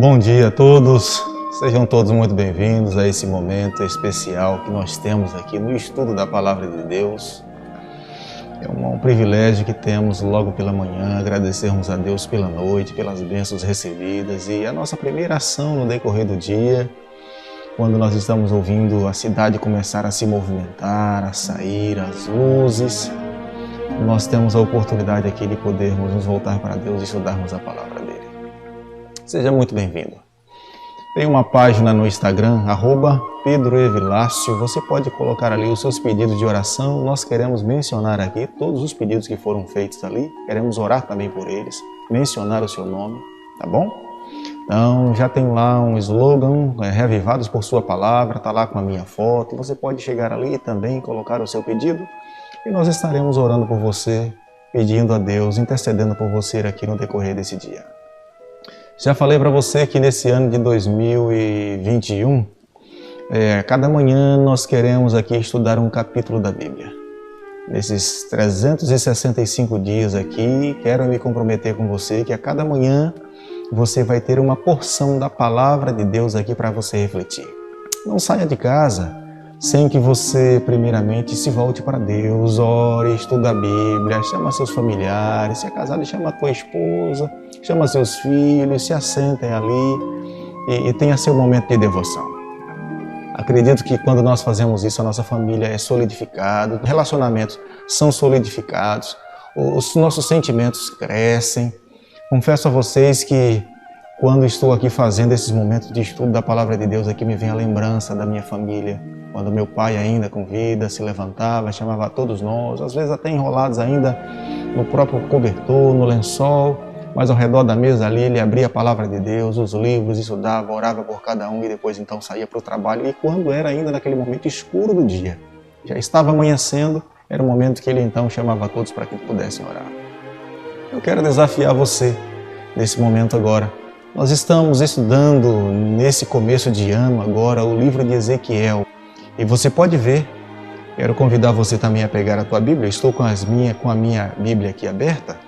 Bom dia a todos, sejam todos muito bem-vindos a esse momento especial que nós temos aqui no estudo da Palavra de Deus. É um privilégio que temos logo pela manhã, agradecermos a Deus pela noite, pelas bênçãos recebidas e a nossa primeira ação no decorrer do dia, quando nós estamos ouvindo a cidade começar a se movimentar, a sair, as luzes, nós temos a oportunidade aqui de podermos nos voltar para Deus e estudarmos a Palavra dele. Seja muito bem-vindo. Tem uma página no Instagram, @PedroEvilácio. Você pode colocar ali os seus pedidos de oração. Nós queremos mencionar aqui todos os pedidos que foram feitos ali. Queremos orar também por eles, mencionar o seu nome, tá bom? Então, já tem lá um slogan, Reavivados por Sua Palavra, tá lá com a minha foto. Você pode chegar ali e também colocar o seu pedido e nós estaremos orando por você, pedindo a Deus, intercedendo por você aqui no decorrer desse dia. Já falei para você que nesse ano de 2021, cada manhã nós queremos aqui estudar um capítulo da Bíblia. Nesses 365 dias aqui, quero me comprometer com você que a cada manhã você vai ter uma porção da Palavra de Deus aqui para você refletir. Não saia de casa sem que você primeiramente se volte para Deus, ore, estuda a Bíblia, chama seus familiares, se é casado, chama a tua esposa, chama seus filhos, se assentem ali e tenha seu momento de devoção. Acredito que quando nós fazemos isso, a nossa família é solidificada, os relacionamentos são solidificados, os nossos sentimentos crescem. Confesso a vocês que quando estou aqui fazendo esses momentos de estudo da Palavra de Deus, aqui me vem a lembrança da minha família, quando meu pai ainda com vida se levantava, chamava a todos nós, às vezes até enrolados ainda no próprio cobertor, no lençol, mas ao redor da mesa ali ele abria a Palavra de Deus, os livros, estudava, orava por cada um e depois então saía para o trabalho. E quando era ainda naquele momento escuro do dia, já estava amanhecendo, era o momento que ele então chamava a todos para que pudessem orar. Eu quero desafiar você nesse momento agora. Nós estamos estudando nesse começo de ano agora o livro de Ezequiel. E você pode ver, quero convidar você também a pegar a tua Bíblia, estou com a minha Bíblia aqui aberta.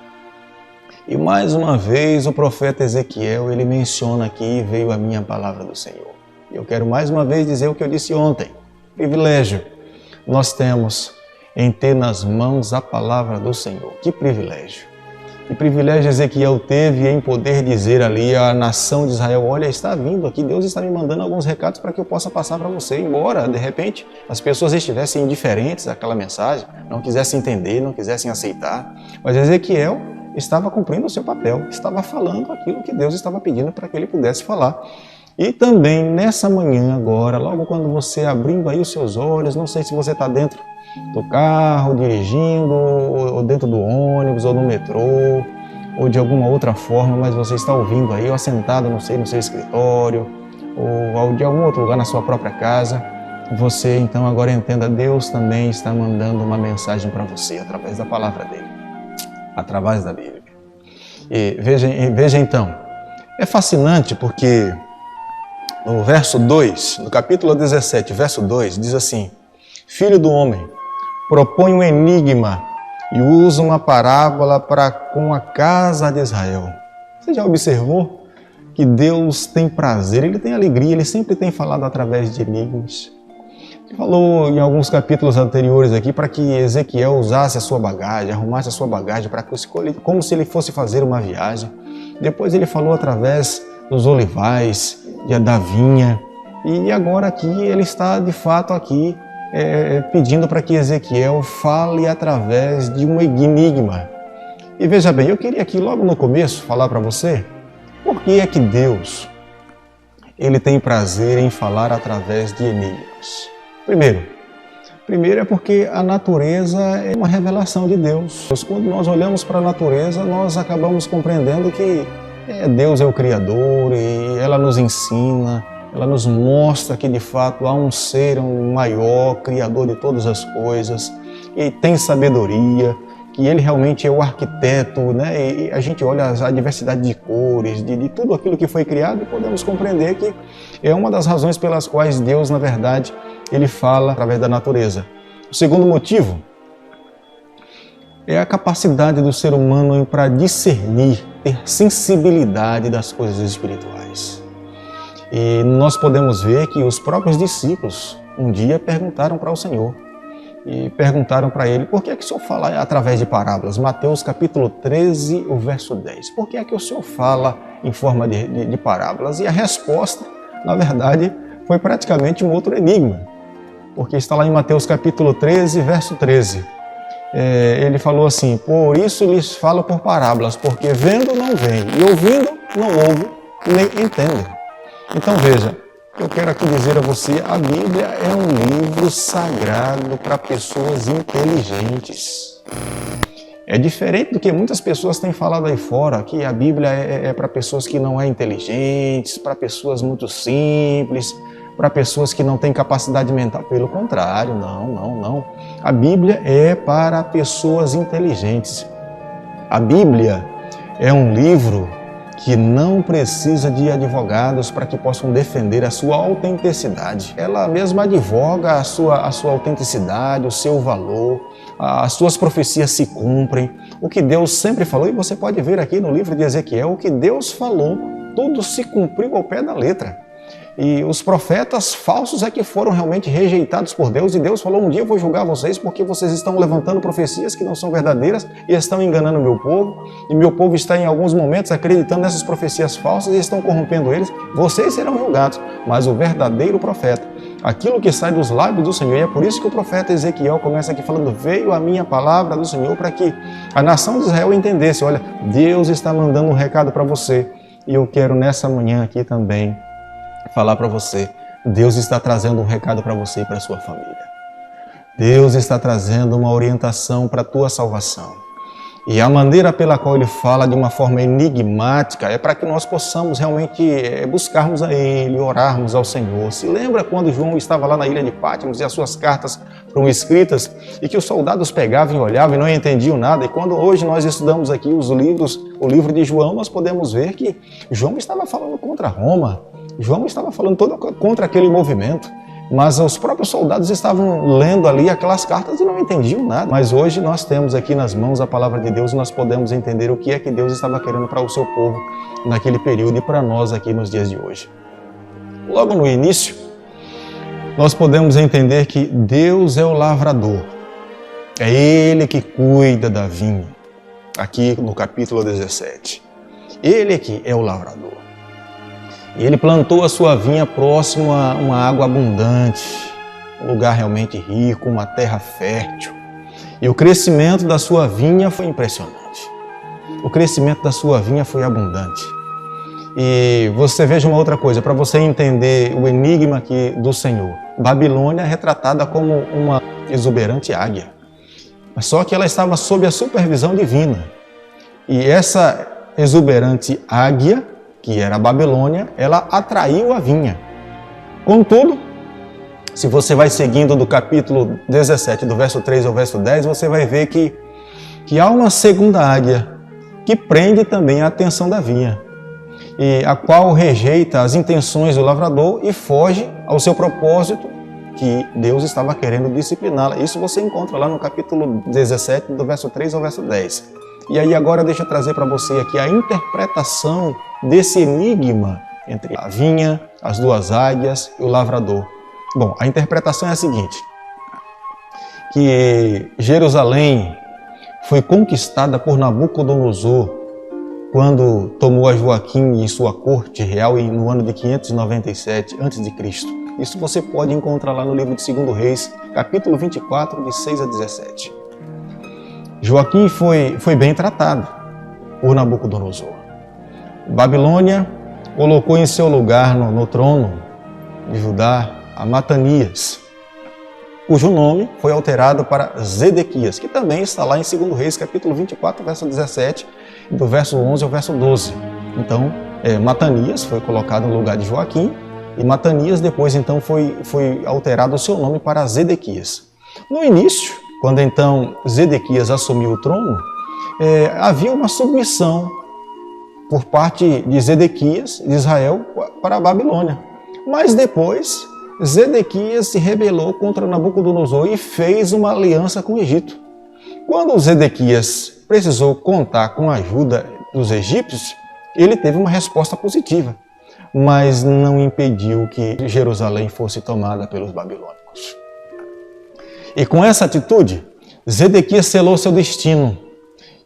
E mais uma vez o profeta Ezequiel, ele menciona aqui, veio a minha palavra do Senhor. E eu quero mais uma vez dizer o que eu disse ontem. Privilégio nós temos em ter nas mãos a palavra do Senhor. Que privilégio! Que privilégio Ezequiel teve em poder dizer ali à nação de Israel, olha, está vindo aqui, Deus está me mandando alguns recados para que eu possa passar para você, embora de repente as pessoas estivessem indiferentes àquela mensagem, não quisessem entender, não quisessem aceitar, mas Ezequiel estava cumprindo o seu papel, estava falando aquilo que Deus estava pedindo para que ele pudesse falar. E também nessa manhã agora, logo quando você abrindo aí os seus olhos, não sei se você está dentro do carro, dirigindo, ou dentro do ônibus, ou no metrô, ou de alguma outra forma, mas você está ouvindo aí, ou sentado, não sei, no seu escritório, ou de algum outro lugar na sua própria casa, você então agora entenda, Deus também está mandando uma mensagem para você, através da palavra dele, através da Bíblia. E veja então, é fascinante porque no verso 2, no capítulo 17, verso 2, diz assim, Filho do homem, propõe um enigma e usa uma parábola para com a casa de Israel. Você já observou que Deus tem prazer, Ele tem alegria, Ele sempre tem falado através de enigmas. Ele falou em alguns capítulos anteriores aqui para que Ezequiel usasse a sua bagagem, arrumasse a sua bagagem como se ele fosse fazer uma viagem. Depois ele falou através dos olivais, da vinha, e agora aqui ele está de fato aqui pedindo para que Ezequiel fale através de um enigma. E veja bem, eu queria aqui logo no começo falar para você por que é que Deus ele tem prazer em falar através de enigmas. Primeiro é porque a natureza é uma revelação de Deus. Quando nós olhamos para a natureza, nós acabamos compreendendo que Deus é o Criador e ela nos ensina, ela nos mostra que de fato há um ser maior, Criador de todas as coisas, e tem sabedoria, que Ele realmente é o arquiteto, né? E a gente olha a diversidade de cores, de tudo aquilo que foi criado e podemos compreender que é uma das razões pelas quais Deus, na verdade, Ele fala através da natureza. O segundo motivo é a capacidade do ser humano para discernir, ter sensibilidade das coisas espirituais. E nós podemos ver que os próprios discípulos um dia perguntaram para o Senhor. E perguntaram para ele, por que é que o Senhor fala através de parábolas? Mateus capítulo 13, o verso 10. Por que é que o Senhor fala em forma de parábolas? E a resposta, na verdade, foi praticamente um outro enigma. Porque está lá em Mateus capítulo 13, verso 13. Ele falou assim, por isso lhes falo por parábolas, porque vendo não veem, e ouvindo não ouvem, nem entendem. Então veja, eu quero aqui dizer a você, a Bíblia é um livro sagrado para pessoas inteligentes. É diferente do que muitas pessoas têm falado aí fora, que a Bíblia é para pessoas que não são inteligentes, para pessoas muito simples, para pessoas que não têm capacidade mental. Pelo contrário, não. A Bíblia é para pessoas inteligentes. A Bíblia é um livro que não precisa de advogados para que possam defender a sua autenticidade. Ela mesma advoga a sua autenticidade, o seu valor, as suas profecias se cumprem. O que Deus sempre falou, e você pode ver aqui no livro de Ezequiel, o que Deus falou, tudo se cumpriu ao pé da letra. E os profetas falsos é que foram realmente rejeitados por Deus, e Deus falou, um dia eu vou julgar vocês porque vocês estão levantando profecias que não são verdadeiras e estão enganando o meu povo, e meu povo está em alguns momentos acreditando nessas profecias falsas e estão corrompendo eles. Vocês serão julgados, mas o verdadeiro profeta, aquilo que sai dos lábios do Senhor, e é por isso que o profeta Ezequiel começa aqui falando, veio a minha palavra do Senhor para que a nação de Israel entendesse, olha, Deus está mandando um recado para você, e eu quero nessa manhã aqui também falar para você, Deus está trazendo um recado para você e para a sua família. Deus está trazendo uma orientação para a tua salvação. E a maneira pela qual ele fala de uma forma enigmática é para que nós possamos realmente buscarmos a ele, orarmos ao Senhor. Se lembra quando João estava lá na ilha de Patmos e as suas cartas foram escritas e que os soldados pegavam e olhavam e não entendiam nada? E quando hoje nós estudamos aqui os livros, o livro de João, nós podemos ver que João estava falando contra Roma. João estava falando todo contra aquele movimento, mas os próprios soldados estavam lendo ali aquelas cartas e não entendiam nada. Mas hoje nós temos aqui nas mãos a palavra de Deus e nós podemos entender o que é que Deus estava querendo para o seu povo naquele período e para nós aqui nos dias de hoje. Logo no início, nós podemos entender que Deus é o lavrador. É Ele que cuida da vinha, aqui no capítulo 17. Ele que é o lavrador. E ele plantou a sua vinha próximo a uma água abundante, um lugar realmente rico, uma terra fértil. E o crescimento da sua vinha foi impressionante. O crescimento da sua vinha foi abundante. E você veja uma outra coisa, para você entender o enigma aqui do Senhor. Babilônia é retratada como uma exuberante águia. Só que ela estava sob a supervisão divina. E essa exuberante águia, que era a Babilônia, ela atraiu a vinha. Contudo, se você vai seguindo do capítulo 17, do verso 3 ao verso 10, você vai ver que há uma segunda águia que prende também a atenção da vinha, e a qual rejeita as intenções do lavrador e foge ao seu propósito que Deus estava querendo discipliná-la. Isso você encontra lá no capítulo 17, do verso 3 ao verso 10. E aí agora deixa eu trazer para você aqui a interpretação desse enigma entre a vinha, as duas águias e o lavrador. Bom, a interpretação é a seguinte, que Jerusalém foi conquistada por Nabucodonosor quando tomou a Joaquim e sua corte real no ano de 597 a.C. Isso você pode encontrar lá no livro de 2 Reis, capítulo 24, de 6 a 17. Joaquim foi bem tratado por Nabucodonosor. Babilônia colocou em seu lugar no trono de Judá a Matanias, cujo nome foi alterado para Zedequias, que também está lá em 2 Reis, capítulo 24, verso 17, do verso 11 ao verso 12. Então, Matanias foi colocado no lugar de Joaquim, e Matanias depois então foi alterado o seu nome para Zedequias. No início, quando então Zedequias assumiu o trono, havia uma submissão por parte de Zedequias, de Israel, para a Babilônia. Mas depois, Zedequias se rebelou contra Nabucodonosor e fez uma aliança com o Egito. Quando Zedequias precisou contar com a ajuda dos egípcios, ele teve uma resposta positiva. mas não impediu que Jerusalém fosse tomada pelos babilônicos. E com essa atitude, Zedequias selou seu destino.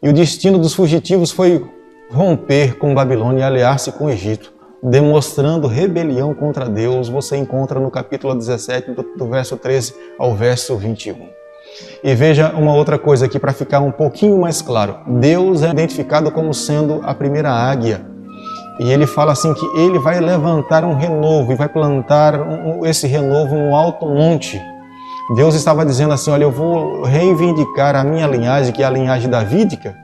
E o destino dos fugitivos foi romper com Babilônia e aliar-se com o Egito, demonstrando rebelião contra Deus. Você encontra no capítulo 17, do verso 13 ao verso 21. E veja uma outra coisa aqui para ficar um pouquinho mais claro. Deus é identificado como sendo a primeira águia. E ele fala assim que ele vai levantar um renovo e vai plantar esse renovo no alto monte. Deus estava dizendo assim, olha, eu vou reivindicar a minha linhagem, que é a linhagem davídica,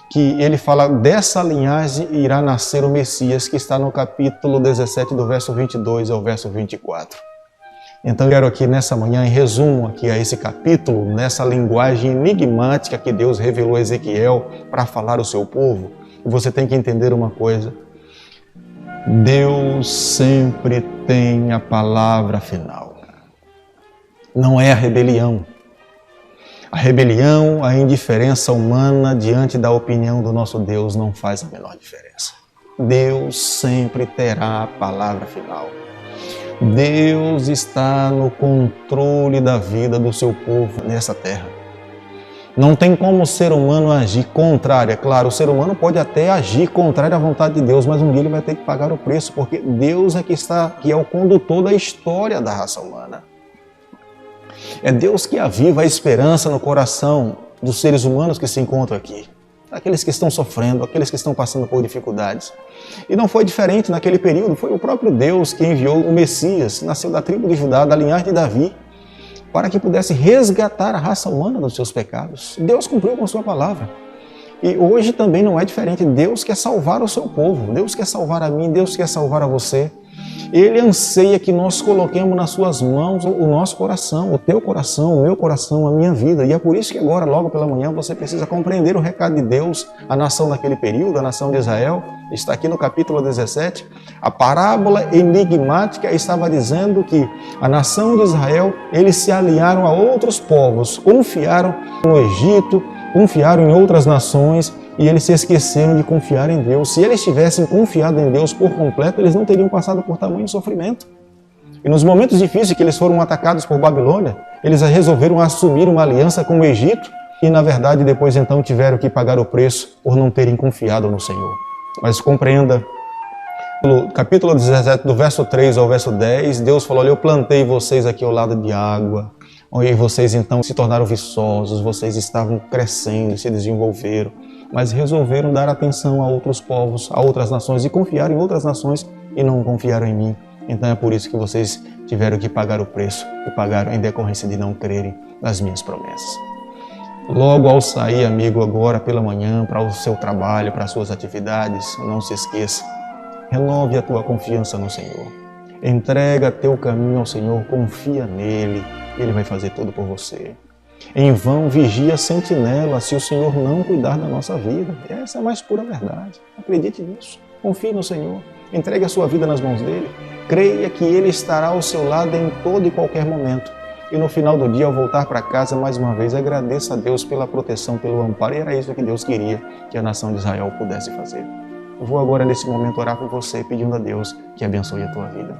que ele fala, dessa linhagem irá nascer o Messias, que está no capítulo 17, do verso 22 ao verso 24. Então eu quero aqui nessa manhã, em resumo aqui a esse capítulo, nessa linguagem enigmática que Deus revelou a Ezequiel para falar ao seu povo, você tem que entender uma coisa, Deus sempre tem a palavra final. Não é a rebelião. A rebelião, a indiferença humana diante da opinião do nosso Deus não faz a menor diferença. Deus sempre terá a palavra final. Deus está no controle da vida do seu povo nessa terra. Não tem como o ser humano agir contrário. É claro, o ser humano pode até agir contrário à vontade de Deus, mas um dia ele vai ter que pagar o preço, porque Deus é que é o condutor da história da raça humana. É Deus que aviva a esperança no coração dos seres humanos que se encontram aqui. Aqueles que estão sofrendo, aqueles que estão passando por dificuldades. E não foi diferente naquele período, foi o próprio Deus que enviou o Messias, nasceu da tribo de Judá, da linhagem de Davi, para que pudesse resgatar a raça humana dos seus pecados. Deus cumpriu com sua palavra. E hoje também não é diferente, Deus quer salvar o seu povo, Deus quer salvar a mim, Deus quer salvar a você. Ele anseia que nós coloquemos nas suas mãos o nosso coração, o teu coração, o meu coração, a minha vida. E é por isso que agora, logo pela manhã, você precisa compreender o recado de Deus. A nação daquele período, a nação de Israel, está aqui no capítulo 17. A parábola enigmática estava dizendo que a nação de Israel, eles se aliaram a outros povos, confiaram no Egito, confiaram em outras nações, e eles se esqueceram de confiar em Deus. Se eles tivessem confiado em Deus por completo, eles não teriam passado por tamanho sofrimento. E nos momentos difíceis que eles foram atacados por Babilônia, eles resolveram assumir uma aliança com o Egito e, na verdade, depois então tiveram que pagar o preço por não terem confiado no Senhor. Mas compreenda, no capítulo 17, do verso 3 ao verso 10, Deus falou, olha, eu plantei vocês aqui ao lado de água, e vocês então se tornaram viçosos, vocês estavam crescendo, se desenvolveram, mas resolveram dar atenção a outros povos, a outras nações e confiar em outras nações e não confiaram em mim. Então é por isso que vocês tiveram que pagar o preço e pagaram em decorrência de não crerem nas minhas promessas. Logo ao sair, amigo, agora pela manhã, para o seu trabalho, para as suas atividades, não se esqueça, renove a tua confiança no Senhor. Entrega teu caminho ao Senhor, confia nele, Ele vai fazer tudo por você. Em vão vigia a sentinela se o Senhor não cuidar da nossa vida. Essa é a mais pura verdade. Acredite nisso. Confie no Senhor. Entregue a sua vida nas mãos dele. Creia que Ele estará ao seu lado em todo e qualquer momento. E no final do dia, ao voltar para casa, mais uma vez, agradeça a Deus pela proteção, pelo amparo. E era isso que Deus queria que a nação de Israel pudesse fazer. Eu vou agora, nesse momento, orar por você, pedindo a Deus que abençoe a tua vida.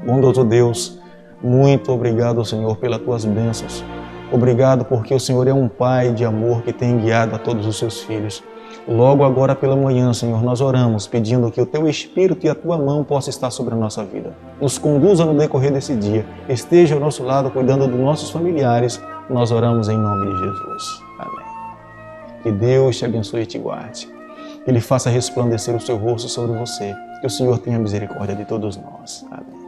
Bondoso Deus, muito obrigado, Senhor, pelas tuas bênçãos. Obrigado porque o Senhor é um Pai de amor que tem guiado a todos os seus filhos. Logo agora pela manhã, Senhor, nós oramos pedindo que o Teu Espírito e a Tua mão possam estar sobre a nossa vida. Nos conduza no decorrer desse dia. Esteja ao nosso lado cuidando dos nossos familiares. Nós oramos em nome de Jesus. Amém. Que Deus te abençoe e te guarde. Que Ele faça resplandecer o seu rosto sobre você. Que o Senhor tenha misericórdia de todos nós. Amém.